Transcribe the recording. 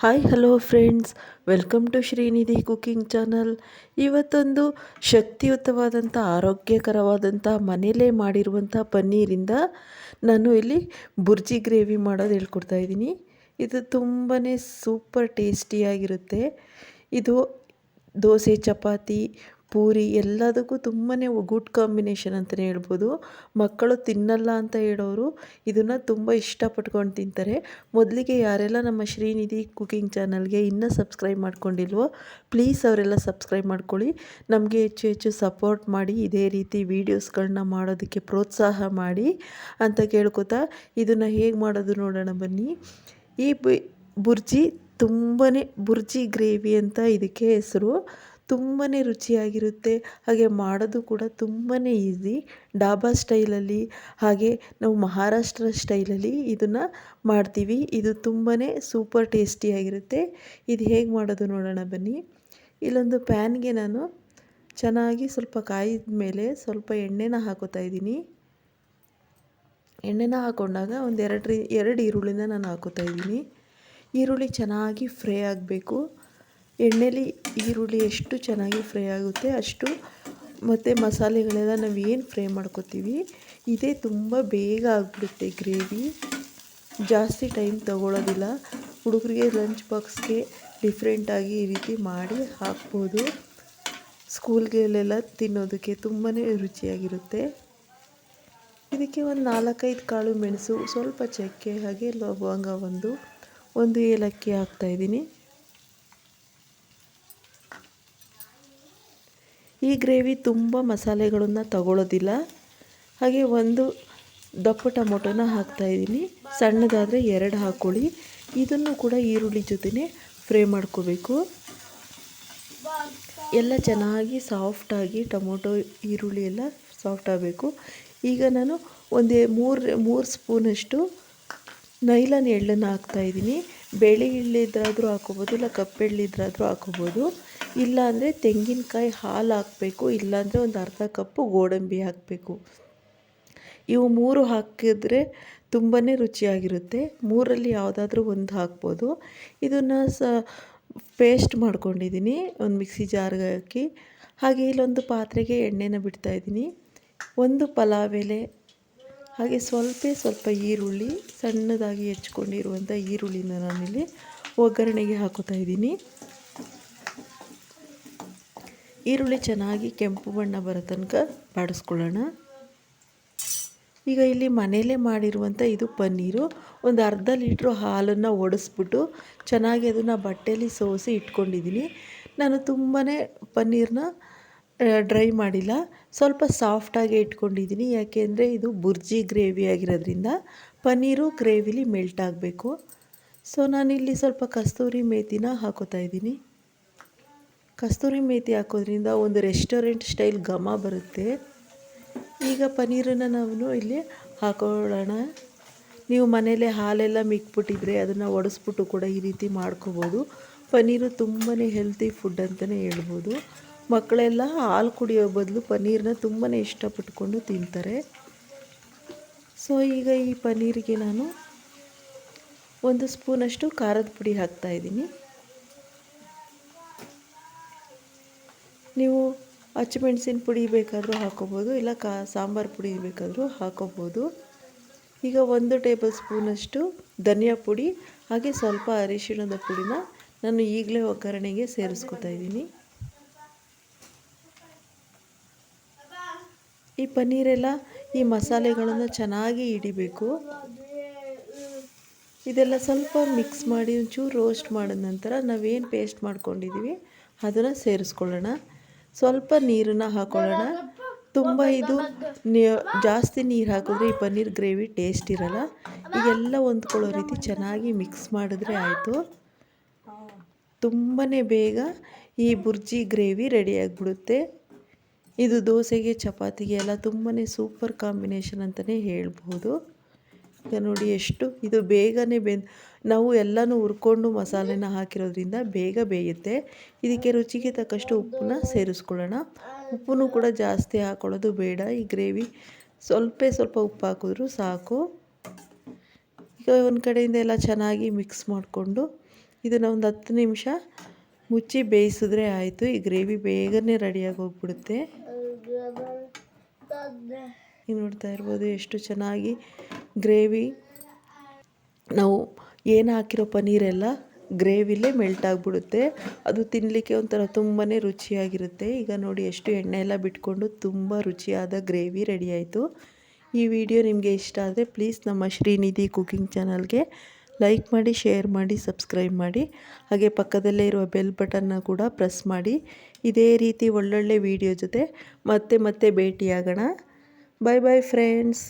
Hi hello friends, welcome to Shrinidhi cooking channel. ಇವತ್ತೊಂದು ಶಕ್ತಿಯುತವಾದಂಥ ಆರೋಗ್ಯಕರವಾದಂಥ ಮನೆಯಲ್ಲೇ ಮಾಡಿರುವಂಥ ಪನ್ನೀರಿಂದ ನಾನು ಇಲ್ಲಿ ಬುರ್ಜಿ ಗ್ರೇವಿ ಮಾಡೋದು ಹೇಳ್ಕೊಡ್ತಾಯಿದ್ದೀನಿ. ಇದು ತುಂಬಾ ಸೂಪರ್ ಟೇಸ್ಟಿಯಾಗಿರುತ್ತೆ. ಇದು ದೋಸೆ, ಚಪಾತಿ, ಪೂರಿ ಎಲ್ಲದಕ್ಕೂ ತುಂಬಾ ಗುಡ್ ಕಾಂಬಿನೇಷನ್ ಅಂತಲೇ ಹೇಳ್ಬೋದು. ಮಕ್ಕಳು ತಿನ್ನಲ್ಲ ಅಂತ ಹೇಳೋರು ಇದನ್ನು ತುಂಬ ಇಷ್ಟಪಟ್ಕೊಂಡು ತಿಂತಾರೆ. ಮೊದಲಿಗೆ ಯಾರೆಲ್ಲ ನಮ್ಮ ಶ್ರೀನಿಧಿ ಕುಕಿಂಗ್ ಚಾನಲ್ಗೆ ಇನ್ನೂ ಸಬ್ಸ್ಕ್ರೈಬ್ ಮಾಡ್ಕೊಂಡಿಲ್ವೋ ಪ್ಲೀಸ್ ಅವರೆಲ್ಲ ಸಬ್ಸ್ಕ್ರೈಬ್ ಮಾಡ್ಕೊಳ್ಳಿ. ನಮಗೆ ಹೆಚ್ಚು ಹೆಚ್ಚು ಸಪೋರ್ಟ್ ಮಾಡಿ, ಇದೇ ರೀತಿ ವೀಡಿಯೋಸ್ಗಳನ್ನ ಮಾಡೋದಕ್ಕೆ ಪ್ರೋತ್ಸಾಹ ಮಾಡಿ ಅಂತ ಕೇಳ್ಕೊತಾ ಇದನ್ನು ಹೇಗೆ ಮಾಡೋದು ನೋಡೋಣ ಬನ್ನಿ. ಈ ಬುರ್ಜಿ ಬುರ್ಜಿ ಗ್ರೇವಿ ಅಂತ ಇದಕ್ಕೆ ಹೆಸರು. ತುಂಬಾ ರುಚಿಯಾಗಿರುತ್ತೆ, ಹಾಗೆ ಮಾಡೋದು ಕೂಡ ತುಂಬಾ ಈಸಿ. ಡಾಬಾ ಸ್ಟೈಲಲ್ಲಿ ಹಾಗೆ ನಾವು ಮಹಾರಾಷ್ಟ್ರ ಸ್ಟೈಲಲ್ಲಿ ಇದನ್ನು ಮಾಡ್ತೀವಿ. ಇದು ತುಂಬಾ ಸೂಪರ್ ಟೇಸ್ಟಿಯಾಗಿರುತ್ತೆ. ಇದು ಹೇಗೆ ಮಾಡೋದು ನೋಡೋಣ ಬನ್ನಿ. ಇಲ್ಲೊಂದು ಪ್ಯಾನ್ಗೆ ನಾನು ಚೆನ್ನಾಗಿ ಸ್ವಲ್ಪ ಕಾಯಿದ ಮೇಲೆ ಸ್ವಲ್ಪ ಎಣ್ಣೆನ ಹಾಕೋತಾ ಇದ್ದೀನಿ. ಎಣ್ಣೆನ ಹಾಕೊಂಡಾಗ ಒಂದು ಎರಡು ಈರುಳ್ಳಿನ ನಾನು ಹಾಕೋತಾ ಇದ್ದೀನಿ. ಈರುಳ್ಳಿ ಚೆನ್ನಾಗಿ ಫ್ರೈ ಆಗಬೇಕು. ಎಣ್ಣೆಲಿ ಈರುಳ್ಳಿ ಎಷ್ಟು ಚೆನ್ನಾಗಿ ಫ್ರೈ ಆಗುತ್ತೆ ಅಷ್ಟು ಮತ್ತು ಮಸಾಲೆಗಳೆಲ್ಲ ನಾವು ಏನು ಫ್ರೈ ಮಾಡ್ಕೋತೀವಿ ಇದೇ ತುಂಬ ಬೇಗ ಆಗಿಬಿಡುತ್ತೆ ಗ್ರೇವಿ. ಜಾಸ್ತಿ ಟೈಮ್ ತಗೊಳ್ಳೋದಿಲ್ಲ. ಹುಡುಗರಿಗೆ ಲಂಚ್ ಬಾಕ್ಸ್ಗೆ ಡಿಫ್ರೆಂಟಾಗಿ ಈ ರೀತಿ ಮಾಡಿ ಹಾಕ್ಬೋದು. ಸ್ಕೂಲ್ಗೆಲ್ಲ ತಿನ್ನೋದಕ್ಕೆ ತುಂಬಾ ರುಚಿಯಾಗಿರುತ್ತೆ. ಇದಕ್ಕೆ ಒಂದು 4-5 ಕಾಳು ಮೆಣಸು, ಸ್ವಲ್ಪ ಚಕ್ಕೆ, ಹಾಗೆ ಲವಂಗ, ಒಂದು ಏಲಕ್ಕಿ ಹಾಕ್ತಾಯಿದ್ದೀನಿ. ಈ ಗ್ರೇವಿ ತುಂಬ ಮಸಾಲೆಗಳನ್ನು ತಗೊಳ್ಳೋದಿಲ್ಲ. ಹಾಗೆ ಒಂದು ದಪ್ಪ ಟೊಮೊಟೊನ ಹಾಕ್ತಾಯಿದ್ದೀನಿ. ಸಣ್ಣದಾದರೆ 2 ಹಾಕ್ಕೊಳ್ಳಿ. ಇದನ್ನು ಕೂಡ ಈರುಳ್ಳಿ ಜೊತೆನೇ ಫ್ರೈ ಮಾಡ್ಕೋಬೇಕು. ಎಲ್ಲ ಚೆನ್ನಾಗಿ ಸಾಫ್ಟಾಗಿ ಟೊಮೊಟೊ ಈರುಳ್ಳಿ ಎಲ್ಲ ಸಾಫ್ಟ್ ಆಗಬೇಕು. ಈಗ ನಾನು ಒಂದು ಮೂರು ಸ್ಪೂನಷ್ಟು ನೈಲಾನ್ ಎಳ್ಳನ್ನು ಹಾಕ್ತಾಯಿದ್ದೀನಿ. ಬೆಳೆ ಎಳ್ಳಿದ್ರಾದರೂ ಹಾಕೋಬೋದು, ಇಲ್ಲ ಕಪ್ಪೆಳ್ಳಿದ್ರಾದರೂ ಹಾಕೋಬೋದು. ಇಲ್ಲಾಂದರೆ ತೆಂಗಿನಕಾಯಿ ಹಾಲು ಹಾಕಬೇಕು, ಇಲ್ಲಾಂದರೆ ಒಂದು ಅರ್ಧ ಕಪ್ಪು ಗೋಡಂಬಿ ಹಾಕಬೇಕು. ಇವು 3 ಹಾಕಿದ್ರೆ ತುಂಬಾ ರುಚಿಯಾಗಿರುತ್ತೆ. 3ರಲ್ಲಿ ಯಾವುದಾದ್ರೂ ಒಂದು ಹಾಕ್ಬೋದು. ಇದನ್ನು ಪೇಸ್ಟ್ ಮಾಡ್ಕೊಂಡಿದ್ದೀನಿ ಒಂದು ಮಿಕ್ಸಿ ಜಾರ್ಗೆ ಹಾಕಿ. ಹಾಗೆ ಇಲ್ಲೊಂದು ಪಾತ್ರೆಗೆ ಎಣ್ಣೆನ ಬಿಡ್ತಾಯಿದ್ದೀನಿ. ಒಂದು ಪಲಾವ್ ಎಲೆ, ಹಾಗೆ ಸ್ವಲ್ಪ ಈರುಳ್ಳಿ, ಸಣ್ಣದಾಗಿ ಹೆಚ್ಕೊಂಡಿರುವಂಥ ಈರುಳ್ಳಿನ ನಾನಿಲ್ಲಿ ಒಗ್ಗರಣೆಗೆ ಹಾಕೋತಾ ಇದ್ದೀನಿ. ಈರುಳ್ಳಿ ಚೆನ್ನಾಗಿ ಕೆಂಪು ಬಣ್ಣ ಬರೋ ತನಕ ಬಾಡಿಸ್ಕೊಳ್ಳೋಣ. ಈಗ ಇಲ್ಲಿ ಮನೆಯಲ್ಲೇ ಮಾಡಿರುವಂಥ ಇದು ಪನ್ನೀರು. ಒಂದು ಅರ್ಧ ಲೀಟ್ರು ಹಾಲನ್ನು ಒಡಿಸ್ಬಿಟ್ಟು ಚೆನ್ನಾಗಿ ಅದನ್ನು ಬಟ್ಟೆಯಲ್ಲಿ ಸೋಸಿ ಇಟ್ಕೊಂಡಿದ್ದೀನಿ. ನಾನು ತುಂಬಾ ಪನ್ನೀರನ್ನ ಡ್ರೈ ಮಾಡಿಲ್ಲ, ಸ್ವಲ್ಪ ಸಾಫ್ಟಾಗಿ ಇಟ್ಕೊಂಡಿದ್ದೀನಿ. ಯಾಕೆಂದರೆ ಇದು ಬುರ್ಜಿ ಗ್ರೇವಿ ಆಗಿರೋದ್ರಿಂದ ಪನ್ನೀರು ಗ್ರೇವಿಲಿ ಮೆಲ್ಟ್ ಆಗಬೇಕು. ಸೊ ನಾನಿಲ್ಲಿ ಸ್ವಲ್ಪ ಕಸ್ತೂರಿ ಮೇಥಿನ ಹಾಕೋತಾ ಇದ್ದೀನಿ. ಕಸ್ತೂರಿ ಮೇಥಿ ಹಾಕೋದ್ರಿಂದ ಒಂದು ರೆಸ್ಟೋರೆಂಟ್ ಸ್ಟೈಲ್ ಘಮ ಬರುತ್ತೆ. ಈಗ ಪನ್ನೀರನ್ನು ನಾವು ಇಲ್ಲಿ ಹಾಕೊಳ್ಳೋಣ. ನೀವು ಮನೇಲೆ ಹಾಲೆಲ್ಲ ಮಿಕ್ಬಿಟ್ಟಿದ್ರೆ ಅದನ್ನು ಒಡಿಸ್ಬಿಟ್ಟು ಕೂಡ ಈ ರೀತಿ ಮಾಡ್ಕೋಬೋದು. ಪನ್ನೀರು ತುಂಬಾ ಹೆಲ್ತಿ ಫುಡ್ ಅಂತಲೇ ಹೇಳ್ಬೋದು. ಮಕ್ಕಳೆಲ್ಲ ಹಾಲು ಕುಡಿಯೋ ಬದಲು ಪನ್ನೀರನ್ನ ತುಂಬಾ ಇಷ್ಟಪಟ್ಕೊಂಡು ತಿಂತಾರೆ. ಸೊ ಈಗ ಈ ಪನ್ನೀರಿಗೆ ನಾನು 1 ಸ್ಪೂನಷ್ಟು ಖಾರದ ಪುಡಿ ಹಾಕ್ತಾಯಿದ್ದೀನಿ. ನೀವು ಹಸಿಮೆಣಸಿನ ಪುಡಿ ಬೇಕಾದರೂ ಹಾಕೋಬೋದು, ಇಲ್ಲ ಸಾಂಬಾರು ಪುಡಿ ಬೇಕಾದರೂ ಹಾಕೋಬೋದು. ಈಗ 1 ಟೇಬಲ್ ಸ್ಪೂನಷ್ಟು ಧನಿಯಾ ಪುಡಿ, ಹಾಗೆ ಸ್ವಲ್ಪ ಅರಿಶಿಣದ ಪುಡಿನ ನಾನು ಈಗಲೇ ಒಗ್ಗರಣೆಗೆ ಸೇರಿಸ್ಕೊತಾ ಇದ್ದೀನಿ. ಈ ಪನ್ನೀರೆಲ್ಲ ಈ ಮಸಾಲೆಗಳನ್ನು ಚೆನ್ನಾಗಿ ಹಿಡಿಬೇಕು. ಇದೆಲ್ಲ ಸ್ವಲ್ಪ ಮಿಕ್ಸ್ ಮಾಡಿ ಒಂಚೂರು ರೋಸ್ಟ್ ಮಾಡಿದ ನಂತರ ನಾವೇನು ಪೇಸ್ಟ್ ಮಾಡ್ಕೊಂಡಿದ್ದೀವಿ ಅದನ್ನು ಸೇರಿಸ್ಕೊಳ್ಳೋಣ. ಸ್ವಲ್ಪ ನೀರನ್ನು ಹಾಕೊಳ್ಳೋಣ. ತುಂಬ ಇದು ಜಾಸ್ತಿ ನೀರು ಹಾಕಿದ್ರೆ ಈ ಪನ್ನೀರ್ ಗ್ರೇವಿ ಟೇಸ್ಟ್ ಇರೋಲ್ಲ. ಈಗೆಲ್ಲ ಹೊಂದ್ಕೊಳ್ಳೋ ರೀತಿ ಚೆನ್ನಾಗಿ ಮಿಕ್ಸ್ ಮಾಡಿದ್ರೆ ಆಯಿತು. ತುಂಬಾ ಬೇಗ ಈ ಬುರ್ಜಿ ಗ್ರೇವಿ ರೆಡಿಯಾಗಿಬಿಡುತ್ತೆ. ಇದು ದೋಸೆಗೆ, ಚಪಾತಿಗೆ ಎಲ್ಲ ತುಂಬಾ ಸೂಪರ್ ಕಾಂಬಿನೇಷನ್ ಅಂತಲೇ ಹೇಳ್ಬೋದು. ಈಗ ನೋಡಿ ಎಷ್ಟು ಇದು ಬೇಗನೆ ನಾವು ಎಲ್ಲನೂ ಹುರ್ಕೊಂಡು ಮಸಾಲೆನ ಹಾಕಿರೋದ್ರಿಂದ ಬೇಗ ಬೇಯುತ್ತೆ. ಇದಕ್ಕೆ ರುಚಿಗೆ ತಕ್ಕಷ್ಟು ಉಪ್ಪನ್ನ ಸೇರಿಸ್ಕೊಳ್ಳೋಣ. ಉಪ್ಪನ್ನು ಕೂಡ ಜಾಸ್ತಿ ಹಾಕೊಳ್ಳೋದು ಬೇಡ. ಈ ಗ್ರೇವಿ ಸ್ವಲ್ಪ ಉಪ್ಪು ಹಾಕಿದ್ರೂ ಸಾಕು. ಈಗ ಒಂದು ಕಡೆಯಿಂದ ಎಲ್ಲ ಚೆನ್ನಾಗಿ ಮಿಕ್ಸ್ ಮಾಡಿಕೊಂಡು ಇದನ್ನು ಒಂದು 10 ನಿಮಿಷ ಮುಚ್ಚಿ ಬೇಯಿಸಿದ್ರೆ ಆಯಿತು. ಈ ಗ್ರೇವಿ ಬೇಗನೆ ರೆಡಿಯಾಗಿ ಹೋಗ್ಬಿಡುತ್ತೆ. ಈಗ ನೋಡ್ತಾ ಇರ್ಬೋದು ಎಷ್ಟು ಚೆನ್ನಾಗಿ ಗ್ರೇವಿ, ನಾವು ಏನು ಹಾಕಿರೋ ಪನ್ನೀರೆಲ್ಲ ಗ್ರೇವಿಲೇ ಮೆಲ್ಟ್ ಆಗಿಬಿಡುತ್ತೆ. ಅದು ತಿನ್ನಲಿಕ್ಕೆ ಒಂಥರ ತುಂಬಾ ರುಚಿಯಾಗಿರುತ್ತೆ. ಈಗ ನೋಡಿ ಎಷ್ಟು ಎಣ್ಣೆ ಎಲ್ಲ ಬಿಟ್ಕೊಂಡು ತುಂಬ ರುಚಿಯಾದ ಗ್ರೇವಿ ರೆಡಿ ಆಯಿತು. ಈ ವಿಡಿಯೋ ನಿಮಗೆ ಇಷ್ಟ ಆದರೆ ಪ್ಲೀಸ್ ನಮ್ಮ ಶ್ರೀನಿಧಿ ಕುಕಿಂಗ್ ಚಾನಲ್ಗೆ ಲೈಕ್ ಮಾಡಿ, ಶೇರ್ ಮಾಡಿ, ಸಬ್ಸ್ಕ್ರೈಬ್ ಮಾಡಿ. ಹಾಗೆ ಪಕ್ಕದಲ್ಲೇ ಇರುವ ಬೆಲ್ ಬಟನ್ನ ಕೂಡ ಪ್ರೆಸ್ ಮಾಡಿ. ಇದೇ ರೀತಿ ಒಳ್ಳೊಳ್ಳೆ ವಿಡಿಯೋ ಜೊತೆ ಮತ್ತೆ ಭೇಟಿಯಾಗೋಣ. ಬಾಯ್ ಬಾಯ್ ಫ್ರೆಂಡ್ಸ್.